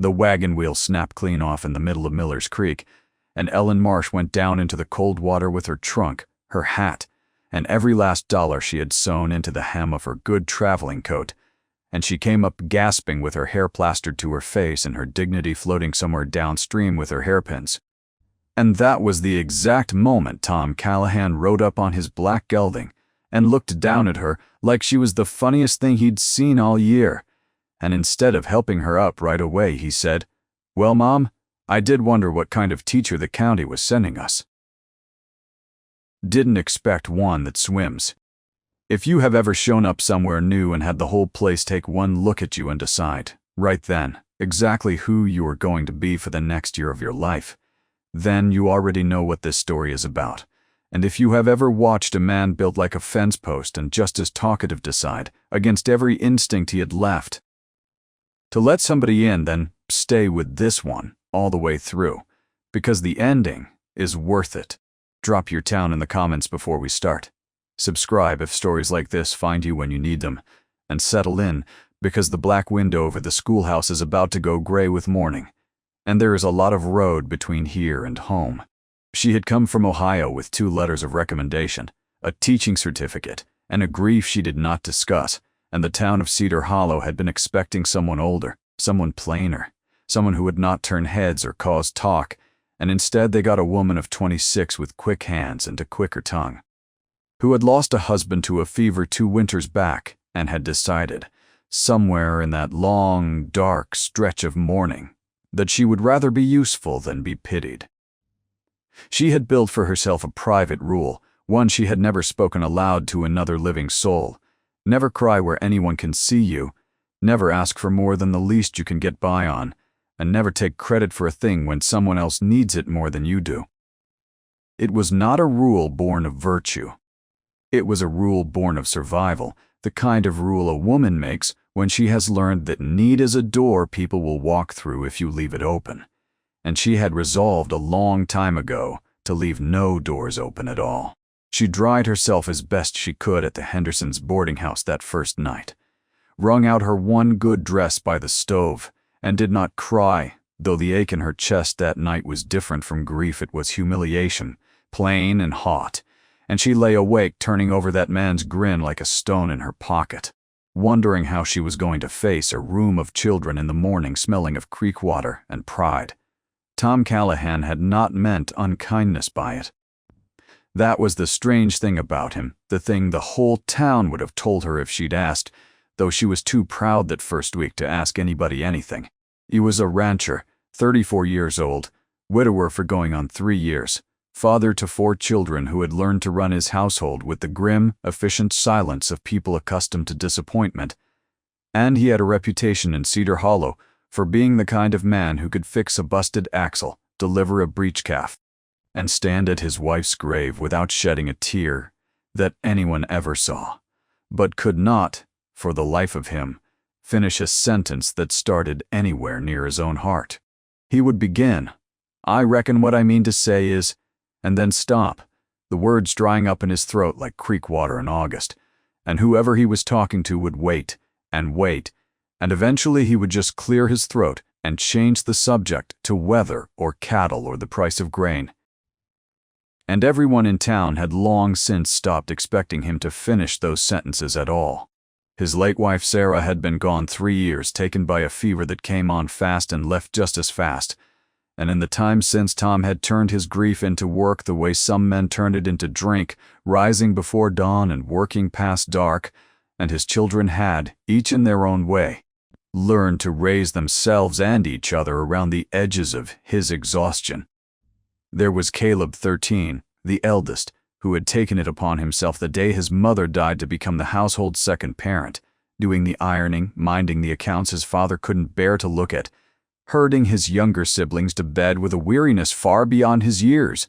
The wagon wheel snapped clean off in the middle of Miller's Creek, and Ellen Marsh went down into the cold water with her trunk, her hat, and every last dollar she had sewn into the hem of her good traveling coat, and she came up gasping with her hair plastered to her face and her dignity floating somewhere downstream with her hairpins. And that was the exact moment Tom Callahan rode up on his black gelding and looked down at her like she was the funniest thing he'd seen all year. And instead of helping her up right away, he said, "Well, Mom, I did wonder what kind of teacher the county was sending us. Didn't expect one that swims. If you have ever shown up somewhere new and had the whole place take one look at you and decide, right then, exactly who you are going to be for the next year of your life, then you already know what this story is about. And if you have ever watched a man built like a fence post and just as talkative decide, against every instinct he had left, to let somebody in, then stay with this one all the way through, because the ending is worth it." Drop your town in the comments before we start. Subscribe if stories like this find you when you need them, and settle in, because the black window over the schoolhouse is about to go gray with morning, and there is a lot of road between here and home. She had come from Ohio with 2 letters of recommendation, a teaching certificate, and a grief she did not discuss, and the town of Cedar Hollow had been expecting someone older, someone plainer, someone who would not turn heads or cause talk, and instead they got a woman of 26 with quick hands and a quicker tongue, who had lost a husband to a fever 2 winters back and had decided, somewhere in that long, dark stretch of mourning, that she would rather be useful than be pitied. She had built for herself a private rule, one she had never spoken aloud to another living soul. Never cry where anyone can see you, never ask for more than the least you can get by on, and never take credit for a thing when someone else needs it more than you do. It was not a rule born of virtue. It was a rule born of survival, the kind of rule a woman makes when she has learned that need is a door people will walk through if you leave it open. And she had resolved a long time ago to leave no doors open at all. She dried herself as best she could at the Hendersons' boarding house that first night, wrung out her one good dress by the stove, and did not cry, though the ache in her chest that night was different from grief. It was humiliation, plain and hot, and she lay awake turning over that man's grin like a stone in her pocket, wondering how she was going to face a room of children in the morning smelling of creek water and pride. Tom Callahan had not meant unkindness by it. That was the strange thing about him, the thing the whole town would have told her if she'd asked, though she was too proud that first week to ask anybody anything. He was a rancher, 34 years old, widower for going on 3 years, father to 4 children who had learned to run his household with the grim, efficient silence of people accustomed to disappointment. And he had a reputation in Cedar Hollow for being the kind of man who could fix a busted axle, deliver a breech calf, and stand at his wife's grave without shedding a tear that anyone ever saw, but could not, for the life of him, finish a sentence that started anywhere near his own heart. He would begin, "I reckon what I mean to say is," and then stop, the words drying up in his throat like creek water in August, and whoever he was talking to would wait, and eventually he would just clear his throat and change the subject to weather or cattle or the price of grain. And everyone in town had long since stopped expecting him to finish those sentences at all. His late wife Sarah had been gone 3 years, taken by a fever that came on fast and left just as fast. And in the time since, Tom had turned his grief into work the way some men turned it into drink, rising before dawn and working past dark, and his children had, each in their own way, learned to raise themselves and each other around the edges of his exhaustion. There was Caleb, 13, the eldest, who had taken it upon himself the day his mother died to become the household's second parent, doing the ironing, minding the accounts his father couldn't bear to look at, herding his younger siblings to bed with a weariness far beyond his years,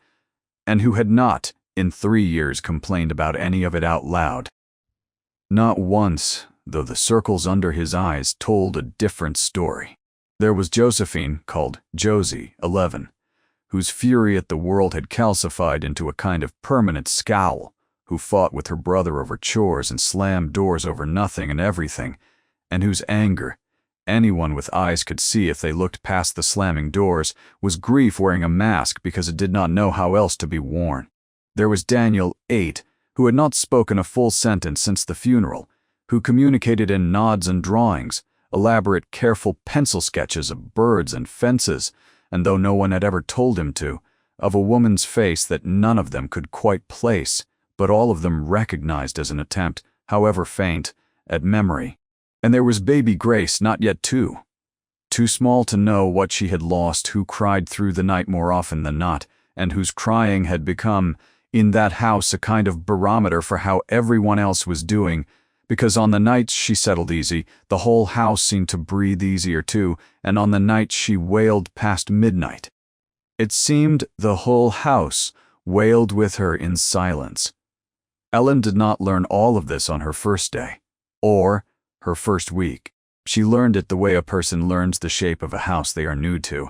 and who had not, in 3 years, complained about any of it out loud. Not once, though the circles under his eyes told a different story. There was Josephine, called Josie, 11, whose fury at the world had calcified into a kind of permanent scowl, who fought with her brother over chores and slammed doors over nothing and everything, and whose anger, anyone with eyes could see if they looked past the slamming doors, was grief wearing a mask because it did not know how else to be worn. There was Daniel, 8, who had not spoken a full sentence since the funeral, who communicated in nods and drawings, elaborate, careful pencil sketches of birds and fences, and though no one had ever told him to, of a woman's face that none of them could quite place, but all of them recognized as an attempt, however faint, at memory. And there was baby Grace, not yet 2. Too small to know what she had lost, who cried through the night more often than not, and whose crying had become, in that house, a kind of barometer for how everyone else was doing, because on the nights she settled easy, the whole house seemed to breathe easier too, and on the nights she wailed past midnight, it seemed the whole house wailed with her in silence. Ellen did not learn all of this on her first day, or her first week. She learned it the way a person learns the shape of a house they are new to,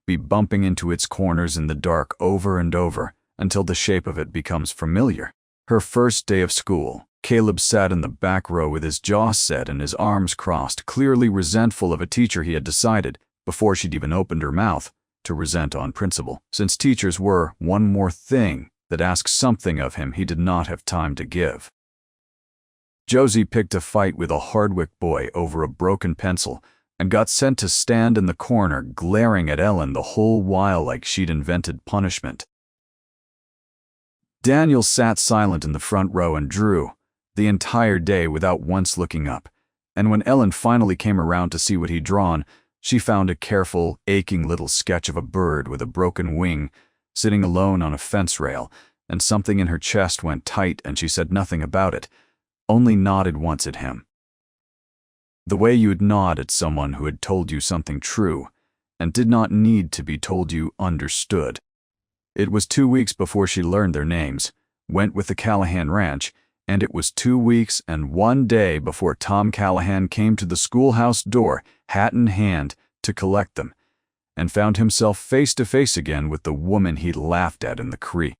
be bumping into its corners in the dark over and over until the shape of it becomes familiar. Her first day of school, Caleb sat in the back row with his jaw set and his arms crossed, clearly resentful of a teacher he had decided, before she'd even opened her mouth, to resent on principle, since teachers were one more thing that asked something of him he did not have time to give. Josie picked a fight with a Hardwick boy over a broken pencil and got sent to stand in the corner glaring at Ellen the whole while like she'd invented punishment. Daniel sat silent in the front row and drew the entire day without once looking up, and when Ellen finally came around to see what he'd drawn, she found a careful, aching little sketch of a bird with a broken wing sitting alone on a fence rail, and something in her chest went tight and she said nothing about it, only nodded once at him. The way you'd nod at someone who had told you something true and did not need to be told you understood. It was 2 weeks before she learned their names, went with the Callahan Ranch, and it was 2 weeks and 1 day before Tom Callahan came to the schoolhouse door, hat in hand, to collect them, and found himself face to face again with the woman he'd laughed at in the creek.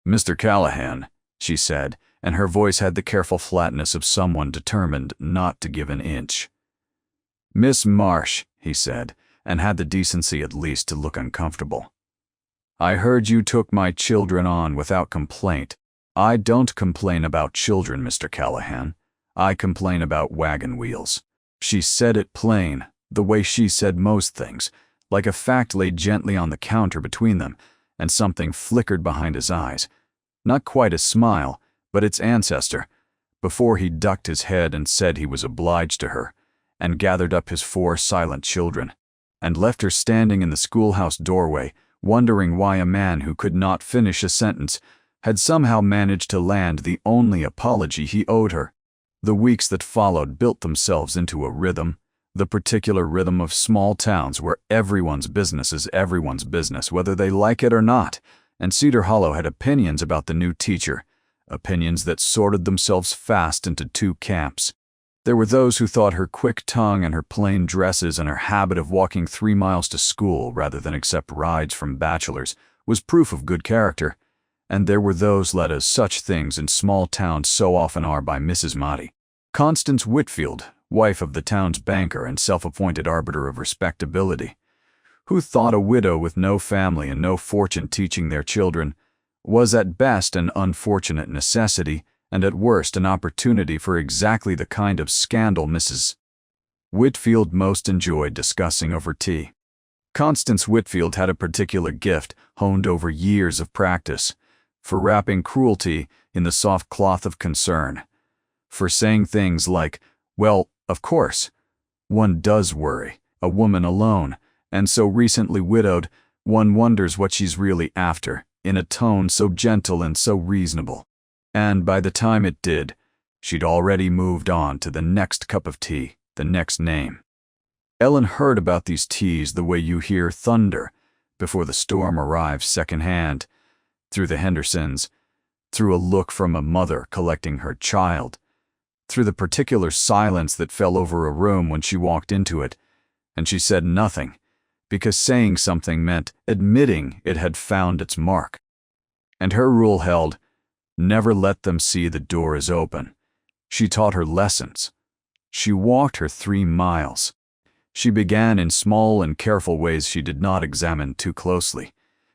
"Mr. Callahan," she said, and her voice had the careful flatness of someone determined not to give an inch. "Miss Marsh," he said, and had the decency at least to look uncomfortable. "I heard you took my children on without complaint. I don't complain about children, Mr. Callahan. I complain about wagon wheels." She said it plain, the way she said most things, like a fact laid gently on the counter between them, and something flickered behind his eyes. Not quite a smile, but its ancestor, before he ducked his head and said he was obliged to her, and gathered up his 4 silent children, and left her standing in the schoolhouse doorway, wondering why a man who could not finish a sentence had somehow managed to land the only apology he owed her. The weeks that followed built themselves into a rhythm, the particular rhythm of small towns where everyone's business is everyone's business, whether they like it or not, and Cedar Hollow had opinions about the new teacher, opinions that sorted themselves fast into 2 camps. There were those who thought her quick tongue and her plain dresses and her habit of walking 3 miles to school rather than accept rides from bachelors was proof of good character, and there were those led as such things in small towns so often are by Mrs. Motti. Constance Whitfield, wife of the town's banker and self-appointed arbiter of respectability, who thought a widow with no family and no fortune teaching their children was at best an unfortunate necessity and at worst an opportunity for exactly the kind of scandal Mrs. Whitfield most enjoyed discussing over tea. Constance Whitfield had a particular gift, honed over years of practice, for wrapping cruelty in the soft cloth of concern, for saying things like, "Well, of course, one does worry, a woman alone, and so recently widowed, one wonders what she's really after," in a tone so gentle and so reasonable. And by the time it did, she'd already moved on to the next cup of tea, the next name. Ellen heard about these teas the way you hear thunder before the storm arrives secondhand, through the Hendersons, through a look from a mother collecting her child, through the particular silence that fell over a room when she walked into it, and she said nothing, because saying something meant admitting it had found its mark. And her rule held, never let them see the door is open. She taught her lessons, She walked her 3 miles. She began in small and careful ways she did not examine too closely,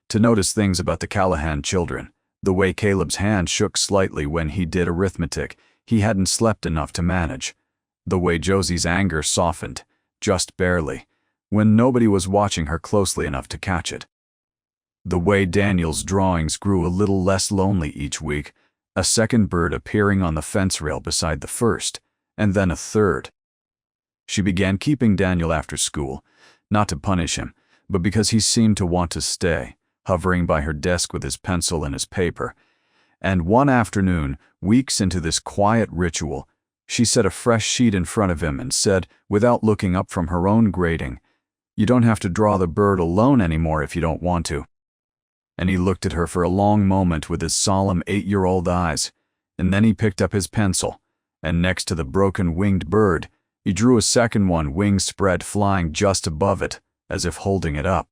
to notice things about the Callahan children, the way Caleb's hand shook slightly when he did arithmetic he hadn't slept enough to manage, the way Josie's anger softened, just barely, when nobody was watching her closely enough to catch it. The way Daniel's drawings grew a little less lonely each week, a second bird appearing on the fence rail beside the first, and then a third. She began keeping Daniel after school, not to punish him, but because he seemed to want to stay, hovering by her desk with his pencil and his paper. And one afternoon, weeks into this quiet ritual, she set a fresh sheet in front of him and said, without looking up from her own grading, "You don't have to draw the bird alone anymore if you don't want to." And he looked at her for a long moment with his solemn 8-year-old eyes, and then he picked up his pencil, and next to the broken winged bird, he drew a second one, wings spread, flying just above it, as if holding it up.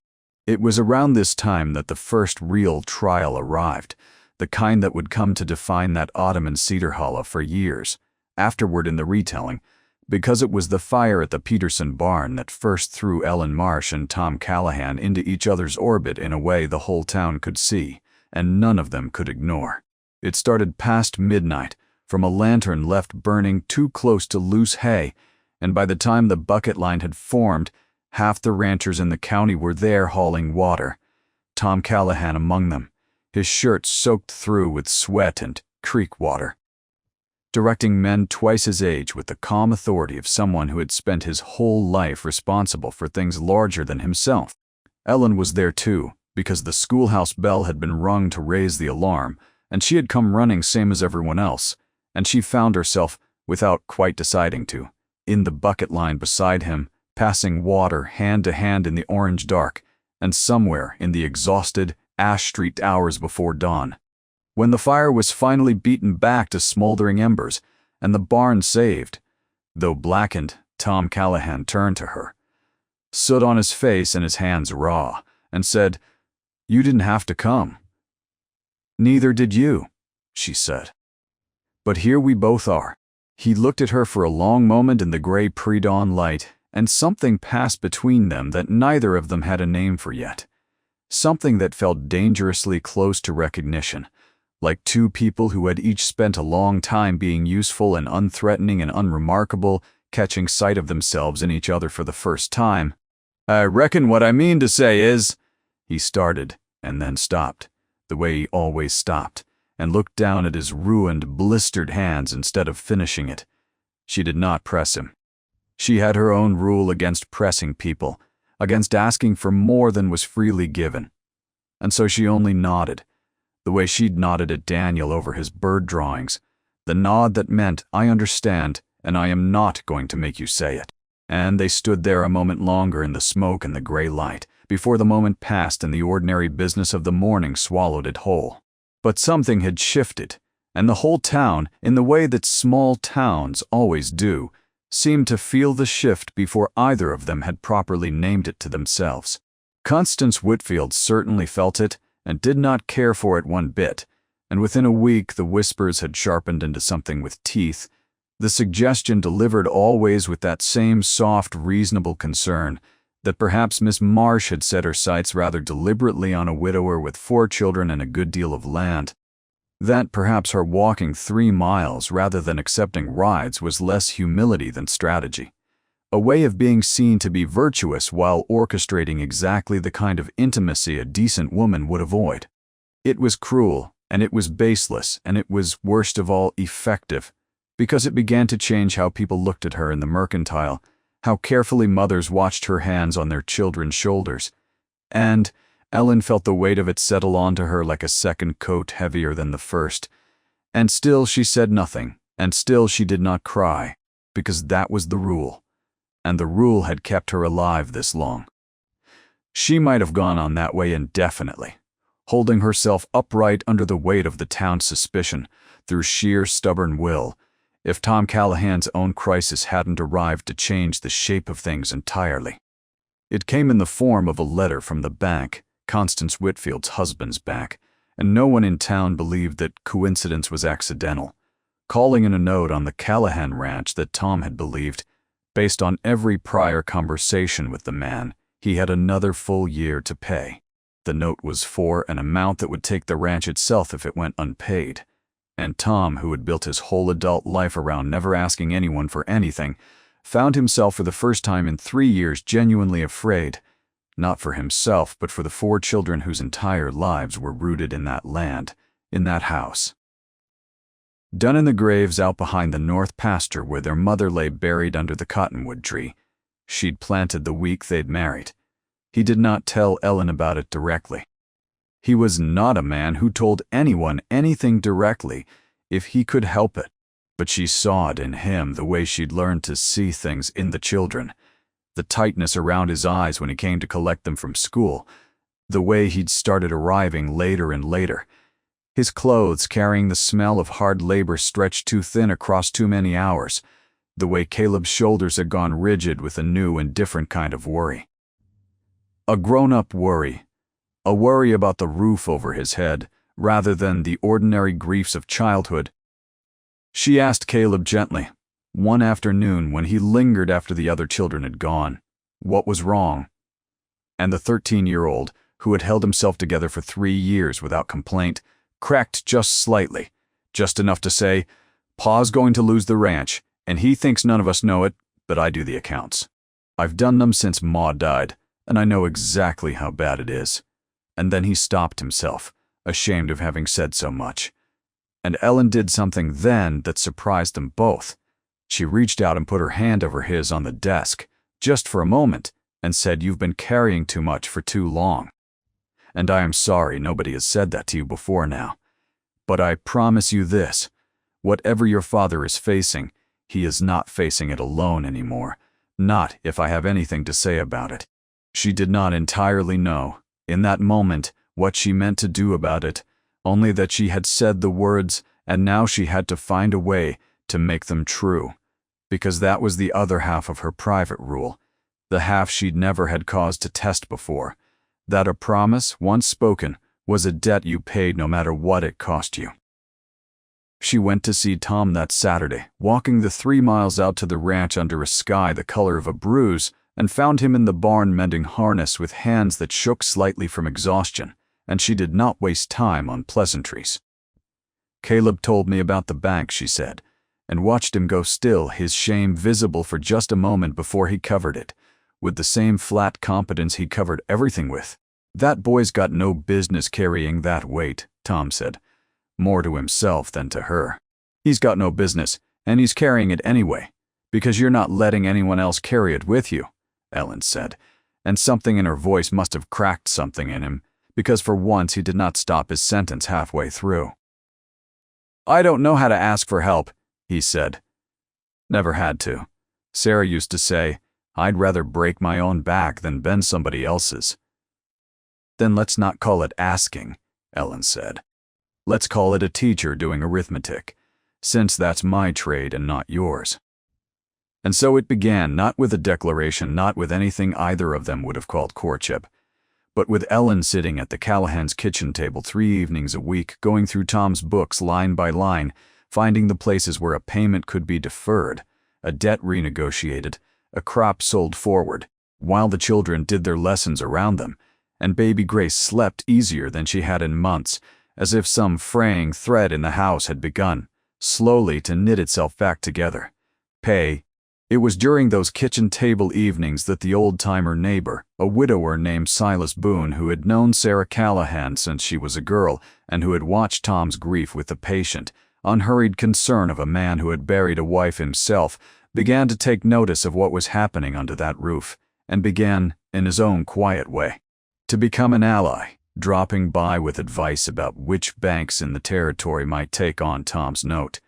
It was around this time that the first real trial arrived, the kind that would come to define that autumn in Cedar Hollow for years, afterward in the retelling, because it was the fire at the Peterson barn that first threw Ellen Marsh and Tom Callahan into each other's orbit in a way the whole town could see, and none of them could ignore. It started past midnight, from a lantern left burning too close to loose hay, and by the time the bucket line had formed, half the ranchers in the county were there hauling water, Tom Callahan among them, his shirt soaked through with sweat and creek water, directing men twice his age with the calm authority of someone who had spent his whole life responsible for things larger than himself. Ellen was there too, because the schoolhouse bell had been rung to raise the alarm, and she had come running same as everyone else, and she found herself, without quite deciding to, in the bucket line beside him, passing water hand to hand in the orange dark, and somewhere in the exhausted, ash-streaked hours before dawn, when the fire was finally beaten back to smoldering embers, and the barn saved. Though blackened, Tom Callahan turned to her, soot on his face and his hands raw, and said, "You didn't have to come." "Neither did you," she said. "But here we both are." He looked at her for a long moment in the gray pre-dawn light, and something passed between them that neither of them had a name for yet. Something that felt dangerously close to recognition, like two people who had each spent a long time being useful and unthreatening and unremarkable, catching sight of themselves in each other for the first time. "I reckon what I mean to say is," he started, and then stopped, the way he always stopped, and looked down at his ruined, blistered hands instead of finishing it. She did not press him. She had her own rule against pressing people, against asking for more than was freely given. And so she only nodded, the way she'd nodded at Daniel over his bird drawings, the nod that meant, "I understand, and I am not going to make you say it." And they stood there a moment longer in the smoke and the gray light, before the moment passed and the ordinary business of the morning swallowed it whole. But something had shifted, and the whole town, in the way that small towns always do, seemed to feel the shift before either of them had properly named it to themselves. Constance Whitfield certainly felt it, and did not care for it one bit, and within a week the whispers had sharpened into something with teeth, the suggestion delivered always with that same soft, reasonable concern that perhaps Miss Marsh had set her sights rather deliberately on a widower with 4 children and a good deal of land, that perhaps her walking 3 miles rather than accepting rides was less humility than strategy, a way of being seen to be virtuous while orchestrating exactly the kind of intimacy a decent woman would avoid. It was cruel, and it was baseless, and it was, worst of all, effective, because it began to change how people looked at her in the mercantile, how carefully mothers watched her hands on their children's shoulders, and Ellen felt the weight of it settle onto her like a second coat heavier than the first. And still she said nothing, and still she did not cry, because that was the rule, and the rule had kept her alive this long. She might have gone on that way indefinitely, holding herself upright under the weight of the town's suspicion through sheer stubborn will, if Tom Callahan's own crisis hadn't arrived to change the shape of things entirely. It came in the form of a letter from the bank, Constance Whitfield's husband's bank, and no one in town believed that coincidence was accidental. calling in a note on the Callahan ranch that Tom had believed, based on every prior conversation with the man, he had another full year to pay. The note was for an amount that would take the ranch itself if it went unpaid. And Tom, who had built his whole adult life around never asking anyone for anything, found himself for the first time in 3 years genuinely afraid, not for himself, but for the 4 children whose entire lives were rooted in that land, in that house. Done in the graves out behind the north pasture where their mother lay buried under the cottonwood tree, she'd planted the week they'd married. He did not tell Ellen about it directly. He was not a man who told anyone anything directly if he could help it, but she saw it in him the way she'd learned to see things in the children. The tightness around his eyes when he came to collect them from school, the way he'd started arriving later and later, his clothes carrying the smell of hard labor stretched too thin across too many hours, the way Caleb's shoulders had gone rigid with a new and different kind of worry. A grown-up worry, a worry about the roof over his head, rather than the ordinary griefs of childhood. She asked Caleb gently, one afternoon when he lingered after the other children had gone, what was wrong. And the 13-year-old, who had held himself together for 3 years without complaint, cracked just slightly, just enough to say, "Pa's going to lose the ranch, and he thinks none of us know it, but I do the accounts. I've done them since Ma died, and I know exactly how bad it is." And then he stopped himself, ashamed of having said so much. And Ellen did something then that surprised them both. She reached out and put her hand over his on the desk, just for a moment, and said, "You've been carrying too much for too long. And I am sorry nobody has said that to you before now. But I promise you this, whatever your father is facing, he is not facing it alone anymore, not if I have anything to say about it." She did not entirely know, in that moment, what she meant to do about it, only that she had said the words, and now she had to find a way to make them true, because that was the other half of her private rule, the half she'd never had cause to test before, that a promise, once spoken, was a debt you paid no matter what it cost you. She went to see Tom that Saturday, walking the 3 miles out to the ranch under a sky the color of a bruise, and found him in the barn mending harness with hands that shook slightly from exhaustion, and she did not waste time on pleasantries. "Caleb told me about the bank," she said, and watched him go still, his shame visible for just a moment before he covered it, with the same flat competence he covered everything with. "That boy's got no business carrying that weight," Tom said, more to himself than to her. "He's got no business, and he's carrying it anyway, because you're not letting anyone else carry it with you," Ellen said, and something in her voice must have cracked something in him, because for once he did not stop his sentence halfway through. "I don't know how to ask for help," he said. "Never had to. Sarah used to say, I'd rather break my own back than bend somebody else's." "Then let's not call it asking," Ellen said. "Let's call it a teacher doing arithmetic, since that's my trade and not yours." And so it began, not with a declaration, not with anything either of them would have called courtship, but with Ellen sitting at the Callahan's kitchen table 3 evenings a week, going through Tom's books line by line, finding the places where a payment could be deferred, a debt renegotiated, a crop sold forward, while the children did their lessons around them, and baby Grace slept easier than she had in months, as if some fraying thread in the house had begun, slowly to knit itself back together. Pay. It was during those kitchen table evenings that the old-timer neighbor, a widower named Silas Boone, who had known Sarah Callahan since she was a girl and who had watched Tom's grief with the patient, unhurried concern of a man who had buried a wife himself, began to take notice of what was happening under that roof, and began, in his own quiet way, to become an ally, dropping by with advice about which banks in the territory might take on Tom's note,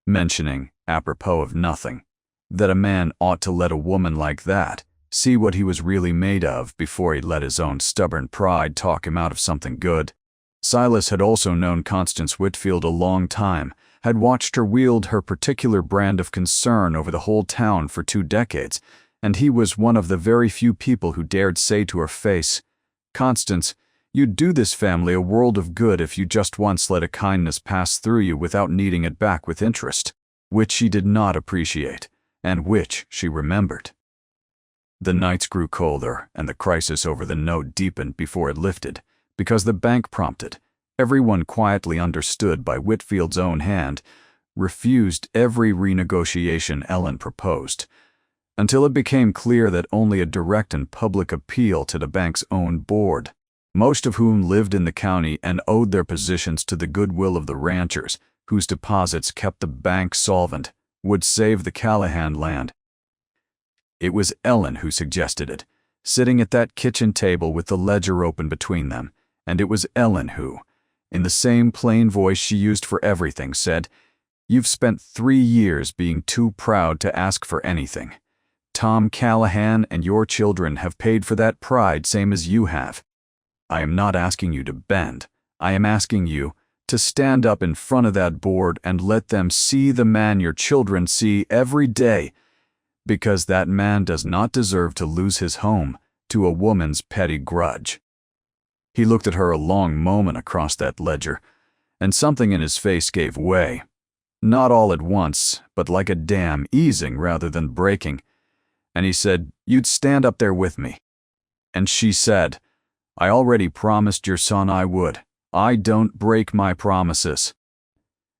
mentioning, apropos of nothing, that a man ought to let a woman like that see what he was really made of before he let his own stubborn pride talk him out of something good. Silas had also known Constance Whitfield a long time, had watched her wield her particular brand of concern over the whole town for 2 decades, and he was one of the very few people who dared say to her face, "Constance, you'd do this family a world of good if you just once let a kindness pass through you without needing it back with interest." which she did not appreciate, and which she remembered. The nights grew colder, and the crisis over the note deepened before it lifted, because the bank prompted, everyone quietly understood by Whitfield's own hand, refused every renegotiation Ellen proposed, until it became clear that only a direct and public appeal to the bank's own board, most of whom lived in the county and owed their positions to the goodwill of the ranchers, whose deposits kept the bank solvent, would save the Callahan land. It was Ellen who suggested it, sitting at that kitchen table with the ledger open between them, and it was Ellen who, in the same plain voice she used for everything, said, "You've spent 3 years being too proud to ask for anything. Tom Callahan and your children have paid for that pride same as you have. I am not asking you to bend. I am asking you to stand up in front of that board and let them see the man your children see every day, because that man does not deserve to lose his home to a woman's petty grudge." He looked at her a long moment across that ledger, and something in his face gave way. Not all at once, but like a dam easing rather than breaking. And he said, "You'd stand up there with me." And she said, "I already promised your son I would. I don't break my promises."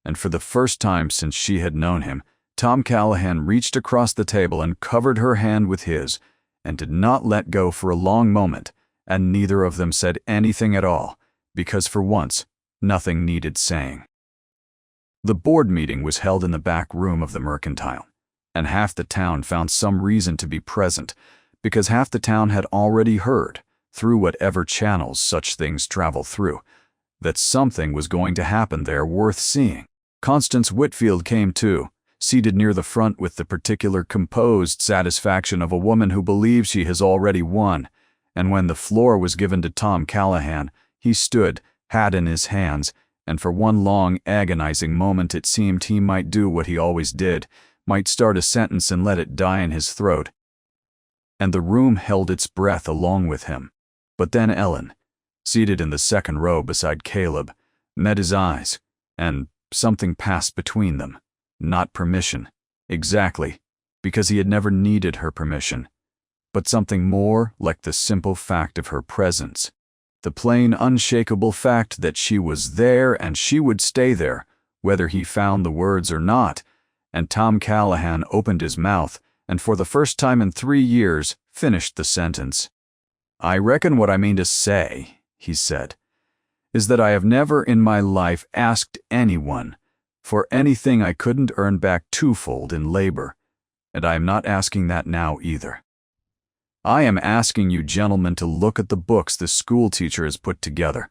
And for the first time since she had known him, Tom Callahan reached across the table and covered her hand with his, and did not let go for a long moment, and neither of them said anything at all, because for once, nothing needed saying. The board meeting was held in the back room of the Mercantile, and half the town found some reason to be present, because half the town had already heard, through whatever channels such things travel through, that something was going to happen there worth seeing. Constance Whitfield came too, seated near the front with the particular composed satisfaction of a woman who believes she has already won, and when the floor was given to Tom Callahan, he stood, hat in his hands, and for one long agonizing moment it seemed he might do what he always did, might start a sentence and let it die in his throat. And the room held its breath along with him. But then Ellen, seated in the second row beside Caleb, met his eyes, and something passed between them. Not permission, exactly, because he had never needed her permission, but something more like the simple fact of her presence, the plain, unshakable fact that she was there and she would stay there, whether he found the words or not. And Tom Callahan opened his mouth and for the first time in 3 years finished the sentence. "I reckon what I mean to say," he said, "is that I have never in my life asked anyone for anything I couldn't earn back twofold in labor, and I am not asking that now either. I am asking you gentlemen to look at the books the school teacher has put together,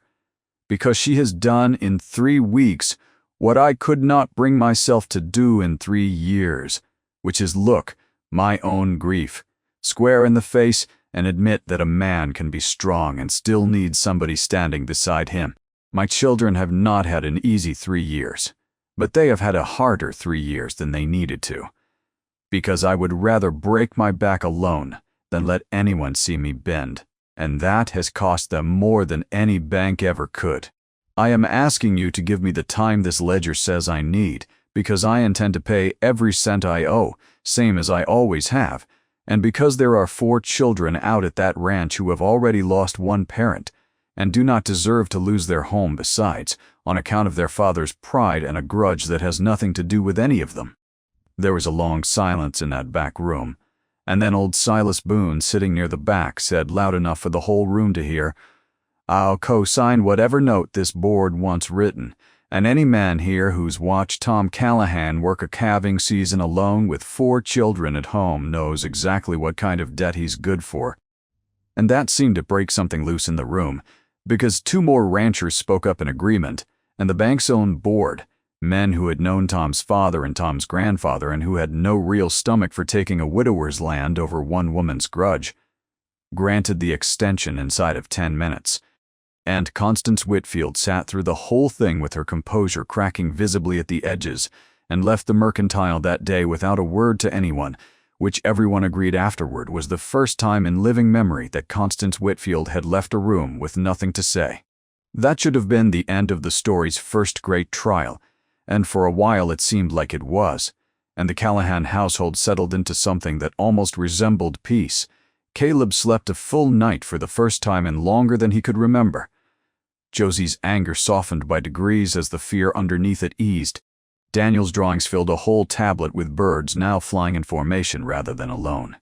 because she has done in 3 weeks what I could not bring myself to do in 3 years, which is look my own grief square in the face and admit that a man can be strong and still need somebody standing beside him. My children have not had an easy 3 years, but they have had a harder 3 years than they needed to, because I would rather break my back alone than let anyone see me bend, and that has cost them more than any bank ever could. I am asking you to give me the time this ledger says I need, because I intend to pay every cent I owe, same as I always have, and because there are 4 children out at that ranch who have already lost one parent, and do not deserve to lose their home besides, on account of their father's pride and a grudge that has nothing to do with any of them." There was a long silence in that back room, and then old Silas Boone, sitting near the back, said loud enough for the whole room to hear, "I'll co-sign whatever note this board wants written, and any man here who's watched Tom Callahan work a calving season alone with 4 children at home knows exactly what kind of debt he's good for." And that seemed to break something loose in the room, because 2 more ranchers spoke up in agreement, and the bank's own board, men who had known Tom's father and Tom's grandfather and who had no real stomach for taking a widower's land over one woman's grudge, granted the extension inside of 10 minutes. And Constance Whitfield sat through the whole thing with her composure cracking visibly at the edges, and left the Mercantile that day without a word to anyone, which everyone agreed afterward was the first time in living memory that Constance Whitfield had left a room with nothing to say. That should have been the end of the story's first great trial, and for a while it seemed like it was, and the Callahan household settled into something that almost resembled peace. Caleb slept a full night for the first time in longer than he could remember. Josie's anger softened by degrees as the fear underneath it eased. Daniel's drawings filled a whole tablet with birds now flying in formation rather than alone.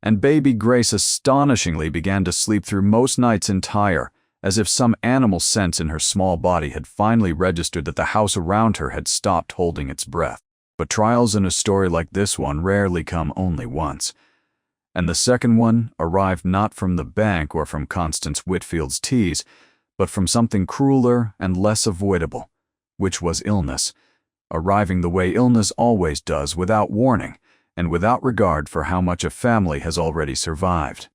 And baby Grace astonishingly began to sleep through most nights entire, as if some animal sense in her small body had finally registered that the house around her had stopped holding its breath. But trials in a story like this one rarely come only once. And the second one arrived not from the bank or from Constance Whitfield's tease, but from something crueler and less avoidable, which was illness, arriving the way illness always does, without warning and without regard for how much a family has already survived.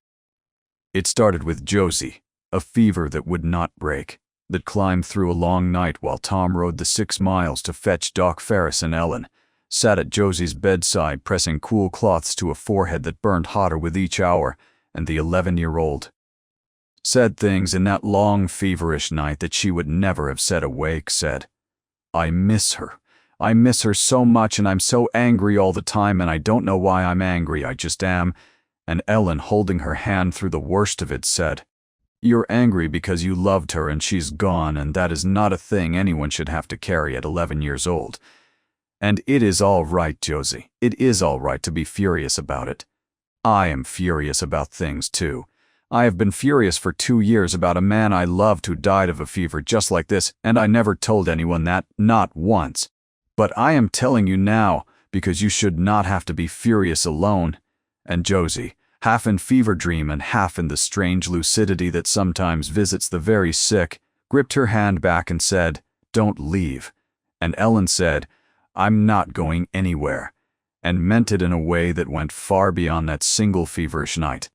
It started with Josie, a fever that would not break, that climbed through a long night while Tom rode the 6 miles to fetch Doc Ferris and Ellen, sat at Josie's bedside pressing cool cloths to a forehead that burned hotter with each hour, and the 11-year-old said things in that long, feverish night that she would never have said awake, said, "I miss her. I miss her so much, and I'm so angry all the time, and I don't know why I'm angry, I just am." And Ellen, holding her hand through the worst of it, said, "You're angry because you loved her and she's gone, and that is not a thing anyone should have to carry at 11 years old. And it is all right, Josie. It is all right to be furious about it. I am furious about things too. I have been furious for 2 years about a man I loved who died of a fever just like this, and I never told anyone that, not once. But I am telling you now, because you should not have to be furious alone." And Josie, half in fever dream and half in the strange lucidity that sometimes visits the very sick, gripped her hand back and said, "Don't leave." And Ellen said, "I'm not going anywhere," and meant it in a way that went far beyond that single feverish night.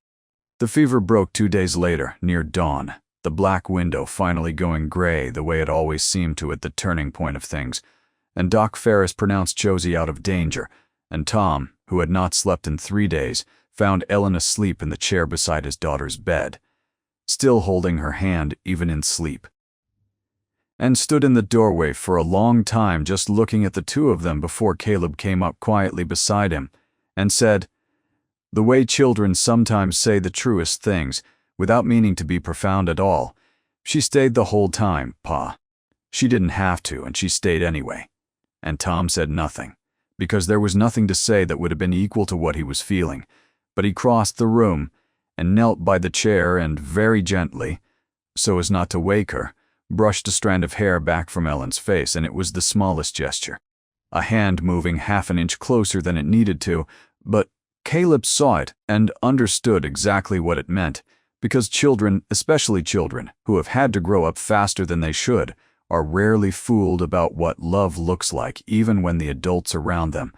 The fever broke 2 days later, near dawn, the black window finally going gray the way it always seemed to at the turning point of things, and Doc Ferris pronounced Josie out of danger, and Tom, who had not slept in 3 days, found Ellen asleep in the chair beside his daughter's bed, still holding her hand even in sleep, and stood in the doorway for a long time just looking at the two of them before Caleb came up quietly beside him and said, the way children sometimes say the truest things, without meaning to be profound at all, "She stayed the whole time, Pa. She didn't have to, and she stayed anyway." And Tom said nothing, because there was nothing to say that would have been equal to what he was feeling, but he crossed the room and knelt by the chair and very gently, so as not to wake her, brushed a strand of hair back from Ellen's face, and it was the smallest gesture, a hand moving half an inch closer than it needed to, but Caleb saw it and understood exactly what it meant, because children, especially children who have had to grow up faster than they should, are rarely fooled about what love looks like even when the adults around them.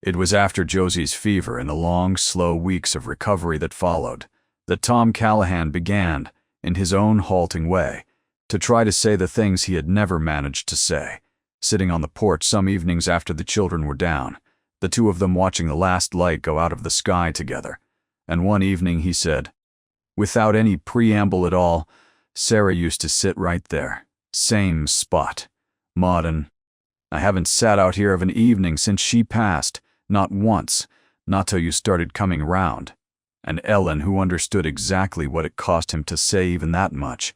It was after Josie's fever and the long, slow weeks of recovery that followed that Tom Callahan began, in his own halting way, to try to say the things he had never managed to say, sitting on the porch some evenings after the children were down, the two of them watching the last light go out of the sky together. And one evening he said, without any preamble at all, "Sarah used to sit right there, same spot. Maud, I haven't sat out here of an evening since she passed, not once, not till you started coming round." And Ellen, who understood exactly what it cost him to say even that much,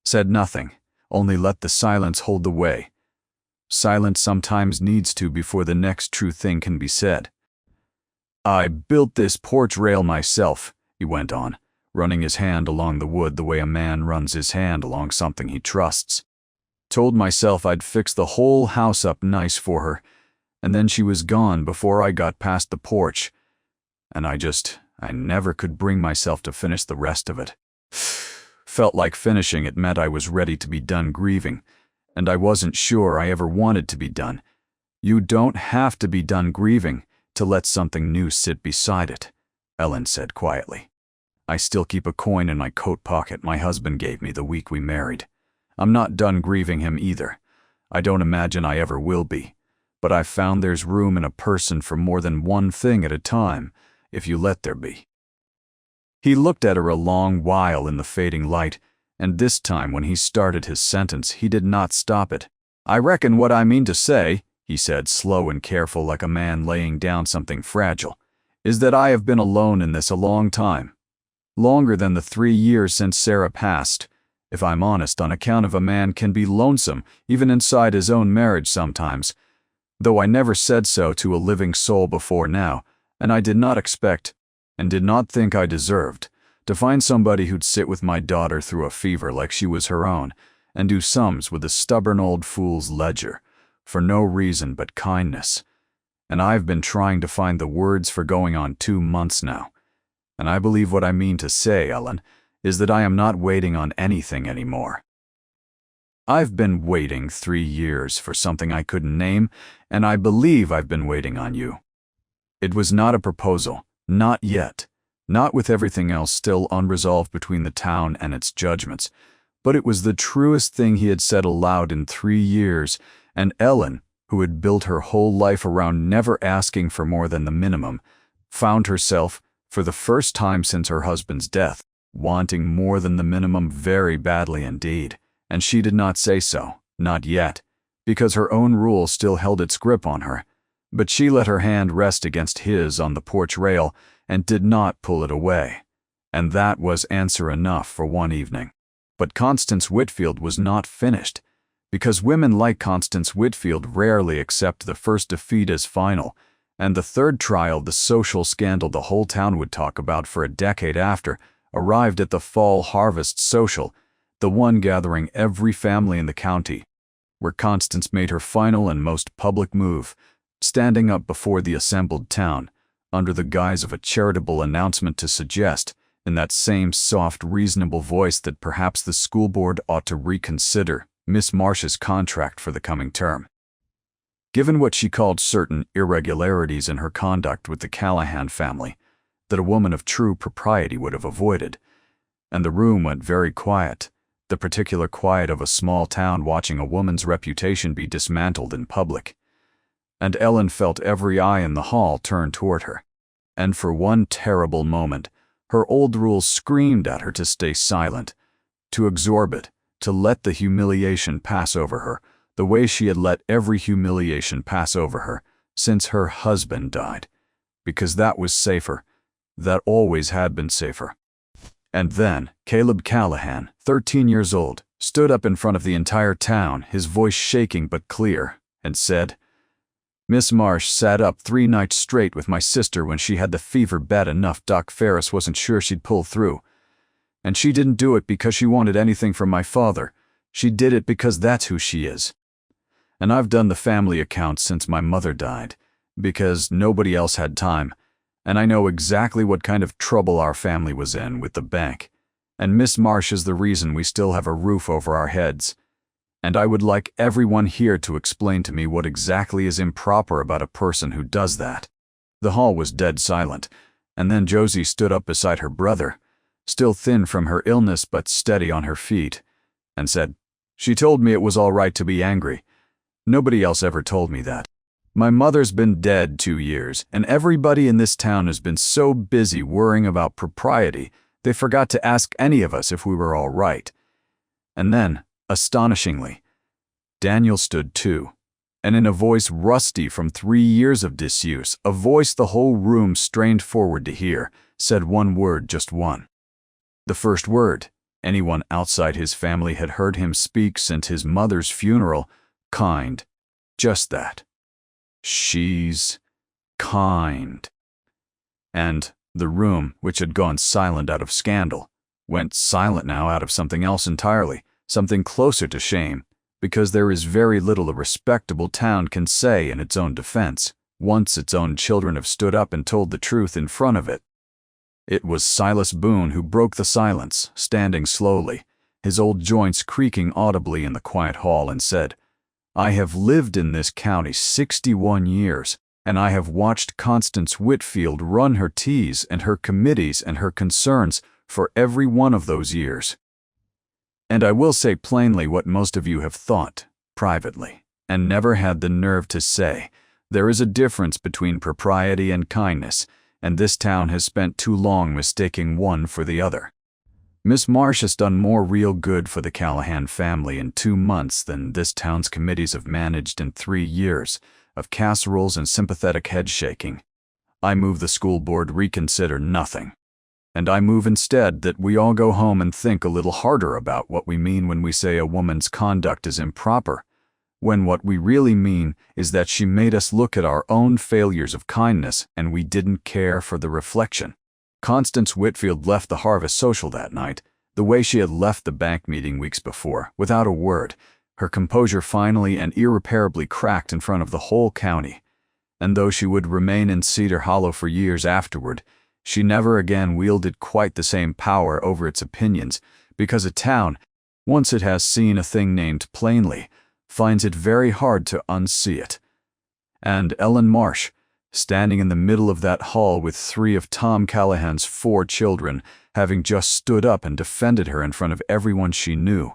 said nothing, only let the silence hold the way. Silence sometimes needs to before the next true thing can be said. "I built this porch rail myself," he went on, running his hand along the wood the way a man runs his hand along something he trusts. "Told myself I'd fix the whole house up nice for her, and then she was gone before I got past the porch, and I never could bring myself to finish the rest of it. Felt like finishing it meant I was ready to be done grieving, and I wasn't sure I ever wanted to be done. You don't have to be done grieving to let something new sit beside it," Ellen said quietly. "I still keep a coin in my coat pocket my husband gave me the week we married. I'm not done grieving him either. I don't imagine I ever will be, but I've found there's room in a person for more than one thing at a time, if you let there be." He looked at her a long while in the fading light, and this time when he started his sentence he did not stop it. "I reckon what I mean to say," he said, slow and careful like a man laying down something fragile, is that I have been alone in this a long time. Longer than the 3 years since Sarah passed. If I'm honest, on account of a man can be lonesome, even inside his own marriage sometimes. Though I never said so to a living soul before now, and I did not expect, and did not think I deserved, to find somebody who'd sit with my daughter through a fever like she was her own, and do sums with a stubborn old fool's ledger, for no reason but kindness. And I've been trying to find the words for going on 2 months now. And I believe what I mean to say, Ellen, is that I am not waiting on anything anymore. I've been waiting 3 years for something I couldn't name, and I believe I've been waiting on you. It was not a proposal, not yet, not with everything else still unresolved between the town and its judgments, but it was the truest thing he had said aloud in 3 years, and Ellen, who had built her whole life around never asking for more than the minimum, found herself, for the first time since her husband's death, wanting more than the minimum very badly indeed, and she did not say so, not yet, because her own rule still held its grip on her, but she let her hand rest against his on the porch rail and did not pull it away, and that was answer enough for one evening. But Constance Whitfield was not finished, because women like Constance Whitfield rarely accept the first defeat as final, and the third trial, the social scandal the whole town would talk about for a decade after, arrived at the fall harvest social, the one gathering every family in the county, where Constance made her final and most public move, standing up before the assembled town, under the guise of a charitable announcement to suggest, in that same soft, reasonable voice, that perhaps the school board ought to reconsider Miss Marsh's contract for the coming term. Given what she called certain irregularities in her conduct with the Callahan family, that a woman of true propriety would have avoided, and the room went very quiet, the particular quiet of a small town watching a woman's reputation be dismantled in public. And Ellen felt every eye in the hall turn toward her, and for one terrible moment, her old rules screamed at her to stay silent, to absorb it, to let the humiliation pass over her, the way she had let every humiliation pass over her since her husband died, because that was safer, that always had been safer. And then Caleb Callahan, 13 years old, stood up in front of the entire town, his voice shaking but clear, and said, "Miss Marsh sat up 3 nights straight with my sister when she had the fever bad enough Doc Ferris wasn't sure she'd pull through. And she didn't do it because she wanted anything from my father. She did it because that's who she is. And I've done the family accounts since my mother died, because nobody else had time, and I know exactly what kind of trouble our family was in with the bank, and Miss Marsh is the reason we still have a roof over our heads. And I would like everyone here to explain to me what exactly is improper about a person who does that." The hall was dead silent, and then Josie stood up beside her brother, still thin from her illness but steady on her feet, and said, "She told me it was all right to be angry. Nobody else ever told me that. My mother's been dead 2 years, and everybody in this town has been so busy worrying about propriety, they forgot to ask any of us if we were all right." And then, astonishingly, Daniel stood too, and in a voice rusty from 3 years of disuse, a voice the whole room strained forward to hear, said one word, just one. The first word anyone outside his family had heard him speak since his mother's funeral: kind. Just that. She's kind. And the room, which had gone silent out of scandal, went silent now out of something else entirely, something closer to shame, because there is very little a respectable town can say in its own defense, once its own children have stood up and told the truth in front of it. It was Silas Boone who broke the silence, standing slowly, his old joints creaking audibly in the quiet hall, and said, "I have lived in this county 61 years, and I have watched Constance Whitfield run her teas and her committees and her concerns for every one of those years. And I will say plainly what most of you have thought, privately, and never had the nerve to say. There is a difference between propriety and kindness, and this town has spent too long mistaking one for the other. Miss Marsh has done more real good for the Callahan family in 2 months than this town's committees have managed in 3 years, of casseroles and sympathetic head shaking. I move the school board reconsider nothing. And I move instead that we all go home and think a little harder about what we mean when we say a woman's conduct is improper, when what we really mean is that she made us look at our own failures of kindness and we didn't care for the reflection. Constance Whitfield left the Harvest Social that night, the way she had left the bank meeting weeks before, without a word, her composure finally and irreparably cracked in front of the whole county. And though she would remain in Cedar Hollow for years afterward, she never again wielded quite the same power over its opinions, because a town, once it has seen a thing named plainly, finds it very hard to unsee it. And Ellen Marsh, standing in the middle of that hall with 3 of Tom Callahan's 4 children, having just stood up and defended her in front of everyone she knew,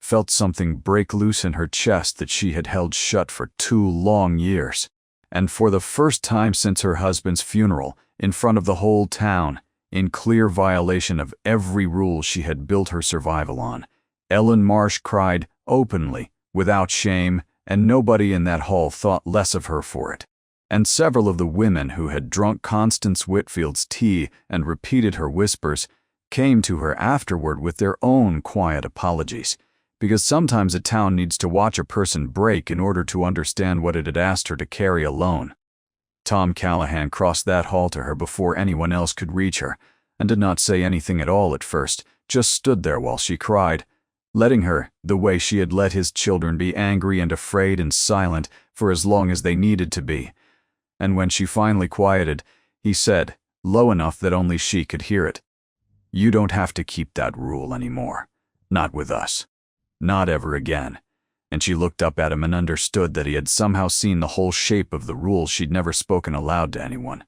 felt something break loose in her chest that she had held shut for 2 long years. And for the first time since her husband's funeral, in front of the whole town, in clear violation of every rule she had built her survival on, Ellen Marsh cried openly, without shame, and nobody in that hall thought less of her for it. And several of the women who had drunk Constance Whitfield's tea and repeated her whispers came to her afterward with their own quiet apologies, because sometimes a town needs to watch a person break in order to understand what it had asked her to carry alone. Tom Callahan crossed that hall to her before anyone else could reach her, and did not say anything at all at first, just stood there while she cried, letting her, the way she had let his children, be angry and afraid and silent for as long as they needed to be. And when she finally quieted, he said, low enough that only she could hear it, "You don't have to keep that rule anymore. Not with us. Not ever again." And she looked up at him and understood that he had somehow seen the whole shape of the rule she'd never spoken aloud to anyone.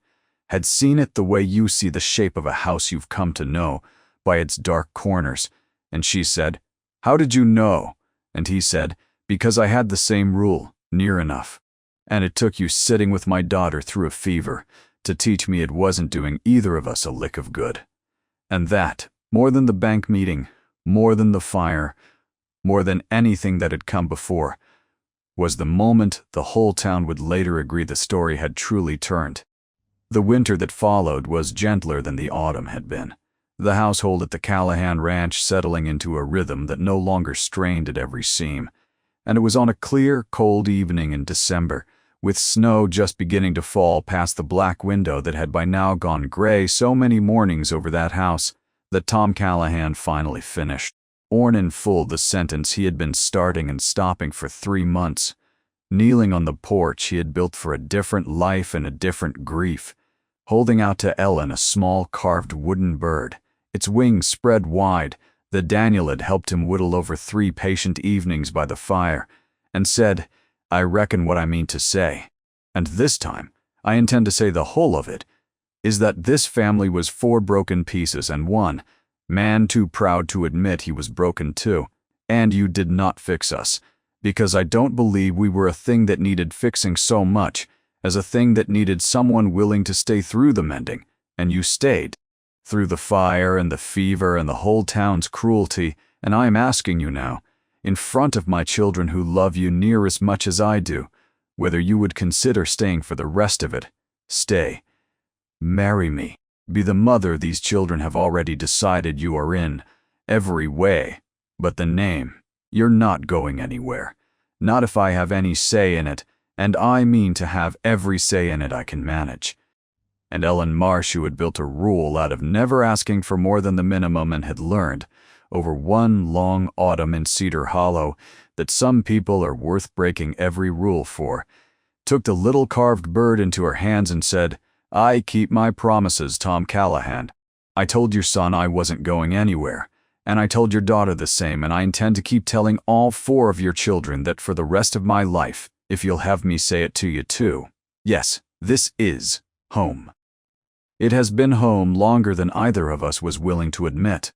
Had seen it the way you see the shape of a house you've come to know, by its dark corners. And she said, "How did you know?" And he said, "Because I had the same rule, near enough. And it took you sitting with my daughter through a fever to teach me it wasn't doing either of us a lick of good. And that, more than the bank meeting, more than the fire, more than anything that had come before, was the moment the whole town would later agree the story had truly turned. The winter that followed was gentler than the autumn had been, the household at the Callahan Ranch settling into a rhythm that no longer strained at every seam. And it was on a clear, cold evening in December, with snow just beginning to fall past the black window that had by now gone gray so many mornings over that house, that Tom Callahan finally finished, orn in full the sentence he had been starting and stopping for 3 months. Kneeling on the porch he had built for a different life and a different grief, holding out to Ellen a small carved wooden bird, its wings spread wide, that Daniel had helped him whittle over 3 patient evenings by the fire, and said, "I reckon what I mean to say, and this time I intend to say the whole of it, is that this family was 4 broken pieces and one man too proud to admit he was broken too, and you did not fix us, because I don't believe we were a thing that needed fixing so much as a thing that needed someone willing to stay through the mending, and you stayed, through the fire and the fever and the whole town's cruelty, and I am asking you now, in front of my children who love you near as much as I do, whether you would consider staying for the rest of it. Stay. Marry me. Be the mother these children have already decided you are in, every way, but the name. You're not going anywhere. Not if I have any say in it, and I mean to have every say in it I can manage." And Ellen Marsh, who had built a rule out of never asking for more than the minimum and had learned, over one long autumn in Cedar Hollow, that some people are worth breaking every rule for, took the little carved bird into her hands and said, "I keep my promises, Tom Callahan. I told your son I wasn't going anywhere, and I told your daughter the same, and I intend to keep telling all 4 of your children that for the rest of my life, if you'll have me say it to you too, yes, this is home. It has been home longer than either of us was willing to admit."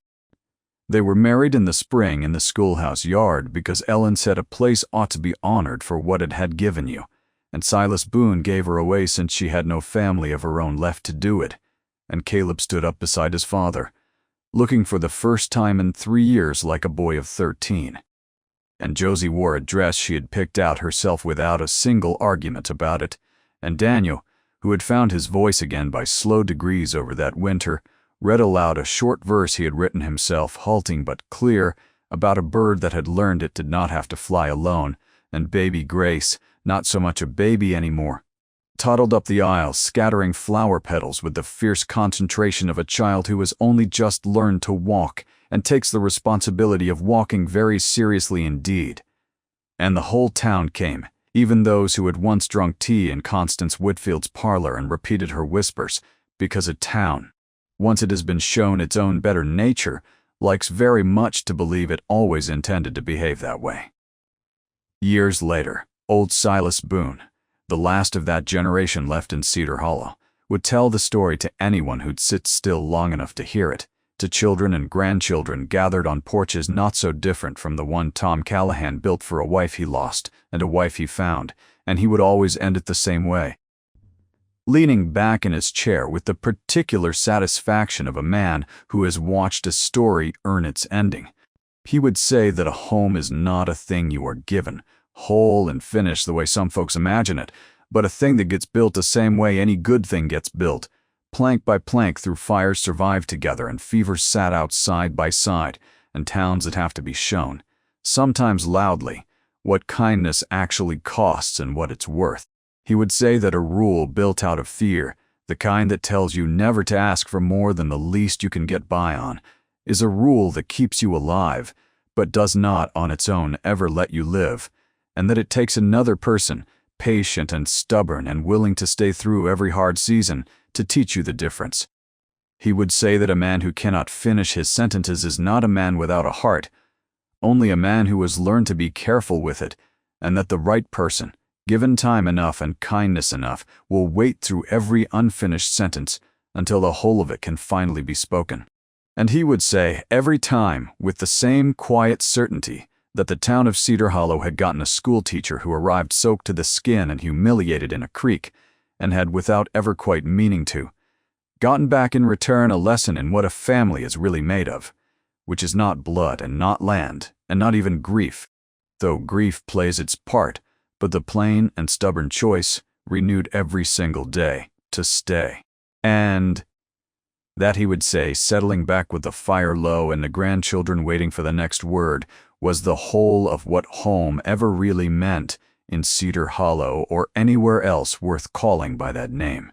They were married in the spring in the schoolhouse yard because Ellen said a place ought to be honored for what it had given you, and Silas Boone gave her away since she had no family of her own left to do it, and Caleb stood up beside his father, looking for the first time in 3 years like a boy of 13. and Josie wore a dress she had picked out herself without a single argument about it, and Daniel, who had found his voice again by slow degrees over that winter, read aloud a short verse he had written himself, halting but clear, about a bird that had learned it did not have to fly alone, and baby Grace, not so much a baby anymore, toddled up the aisle, scattering flower petals with the fierce concentration of a child who has only just learned to walk and takes the responsibility of walking very seriously indeed. And the whole town came, even those who had once drunk tea in Constance Whitfield's parlor and repeated her whispers, because a town, once it has been shown its own better nature, likes very much to believe it always intended to behave that way. Years later, old Silas Boone, the last of that generation left in Cedar Hollow, would tell the story to anyone who'd sit still long enough to hear it, to children and grandchildren gathered on porches not so different from the one Tom Callahan built for a wife he lost and a wife he found, and he would always end it the same way. Leaning back in his chair with the particular satisfaction of a man who has watched a story earn its ending, he would say that a home is not a thing you are given, whole and finished the way some folks imagine it, but a thing that gets built the same way any good thing gets built, plank by plank through fires survived together and fevers sat out side by side, and towns that have to be shown, sometimes loudly, what kindness actually costs and what it's worth. He would say that a rule built out of fear, the kind that tells you never to ask for more than the least you can get by on, is a rule that keeps you alive, but does not on its own ever let you live, and that it takes another person, patient and stubborn and willing to stay through every hard season, to teach you the difference. He would say that a man who cannot finish his sentences is not a man without a heart, only a man who has learned to be careful with it, and that the right person, given time enough and kindness enough, will wait through every unfinished sentence until the whole of it can finally be spoken. And he would say every time, with the same quiet certainty, that the town of Cedar Hollow had gotten a schoolteacher who arrived soaked to the skin and humiliated in a creek, and had, without ever quite meaning to, gotten back in return a lesson in what a family is really made of, which is not blood and not land, and not even grief, though grief plays its part, but the plain and stubborn choice, renewed every single day, to stay. And that, he would say, settling back with the fire low and the grandchildren waiting for the next word, was the whole of what home ever really meant in Cedar Hollow or anywhere else worth calling by that name.